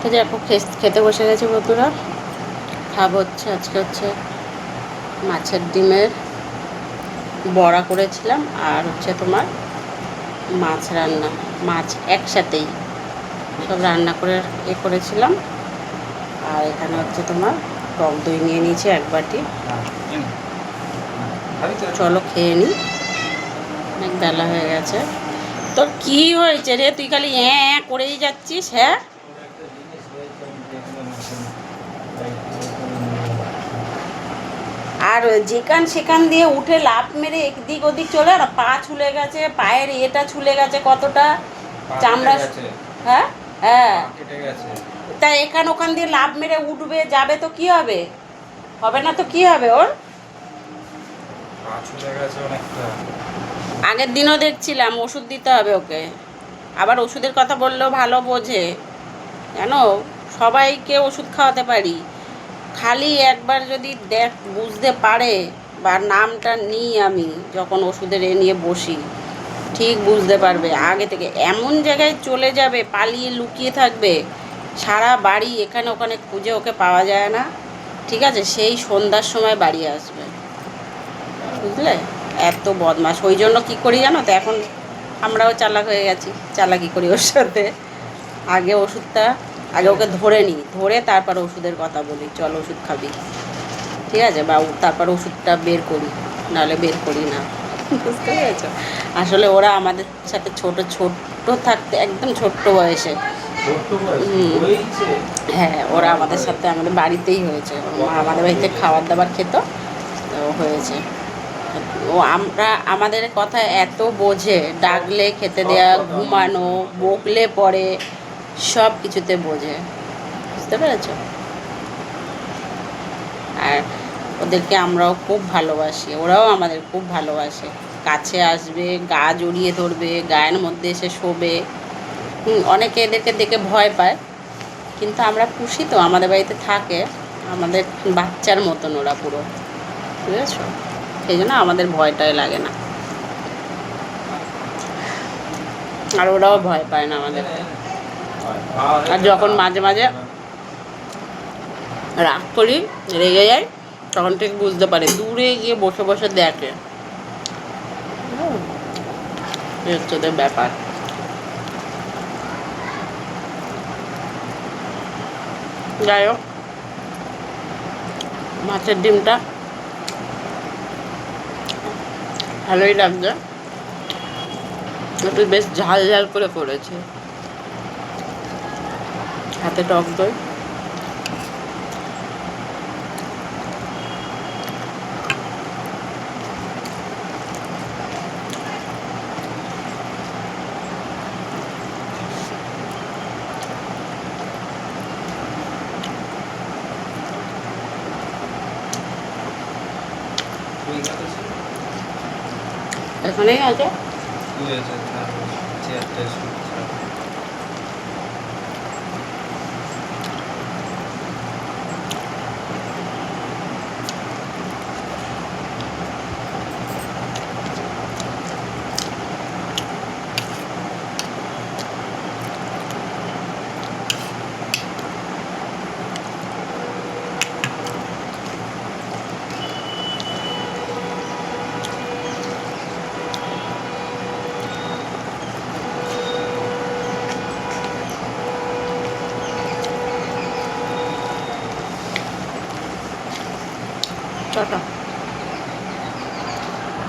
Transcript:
তো যে এখন খেতে বসে গেছে বন্ধুরা। খাবো হচ্ছে আজকে হচ্ছে মাছের ডিমের বড়া করেছিলাম, আর হচ্ছে তোমার মাছ রান্না, মাছ একসাথেই সব রান্না করে করেছিলাম। আর এখানে হচ্ছে তোমার টক দই নিয়ে নিয়েছি 1 বাটি। চলো খেয়ে নিই, অনেক বেলা হয়ে গেছে। তোর কি হয়েছে রে, তুই খালি হ্যাঁ করেই যাচ্ছিস? হ্যাঁ, আর যেখান সেখান দিয়ে উঠে লাফ মেরে একদিক ওদিক চলে, আর পা ছুলে গেছে, পায়ের এটা ছুলে গেছে কতটা, চামড়া। হ্যাঁ হ্যাঁ, তা এখান ওখান দিয়ে লাফ মেরে উঠবে যাবে তো কি হবে? হবে না তো কি হবে ওর? আগের দিনও দেখছিলাম ওষুধ দিতে হবে ওকে। আবার ওষুধের কথা বললেও ভালো বোঝে, জানো, সবাইকে ওষুধ খাওয়াতে পারি, খালি একবার যদি বুঝতে পারে বা নামটা নিই আমি যখন ওষুধের নিয়ে বসি, ঠিক বুঝতে পারবে। আগে থেকে এমন জায়গায় চলে যাবে, পালিয়ে লুকিয়ে থাকবে, সারা বাড়ি এখানে ওখানে খুঁজে ওকে পাওয়া যায় না, ঠিক আছে, সেই সন্ধ্যার সময় বাড়ি আসবে, বুঝলে? এত বদমাশ। ওই জন্য কী করি জানো তো, এখন আমরাও চালাক হয়ে গেছি, চালাকি করি ওর সাথে। আগে ওকে ধরে নিই, ধরে তারপর ওষুধের কথা বলি, চল ওষুধ খাবি, ঠিক আছে, বা তারপর ওষুধটা বের করি, নাহলে বের করি না। বুঝতে পেরেছো? আসলে ওরা আমাদের সাথে ছোট থাকতে, একদম ছোট্ট বয়সে, হ্যাঁ, ওরা আমাদের সাথে আমাদের বাড়িতেই হয়েছে, আমাদের বাড়িতে খাবার দাবার খেত, তো হয়েছে। আমাদের কথা এত বোঝে, ডাকলে খেতে দেয়া, ঘুমানো, বকলে পড়ে, সব কিছুতে বোঝে, বুঝতে পেরেছ? আর ওদেরকে আমরাও খুব ভালোবাসি, ওরাও আমাদের খুব ভালোবাসে, কাছে আসবে, গা জড়িয়ে ধরবে, গায়ের মধ্যে এসে শোবে। অনেকে এদেরকে দেখে ভয় পায়, কিন্তু আমরা খুশি তো, আমাদের বাড়িতে থাকে, আমাদের বাচ্চার মতন ওরা পুরো, বুঝেছ? সেই জন্য আমাদের ভয়টাই লাগে না, আর ওরাও ভয় পায় না আমাদের। আর যখন মাঝে মাঝে রাগ করি, রেগে যাই, তখন ঠিক বুঝতে পারে, দূরে গিয়ে বসে বসে দেখে, হচ্ছে ওদের ব্যাপার। যাই হোক, মাছের ডিমটা ভালোই লাগছে, একটু বেশ ঝাল ঝাল করে করেছে, হাতে টক দই। এখানেই আছে। টাটা।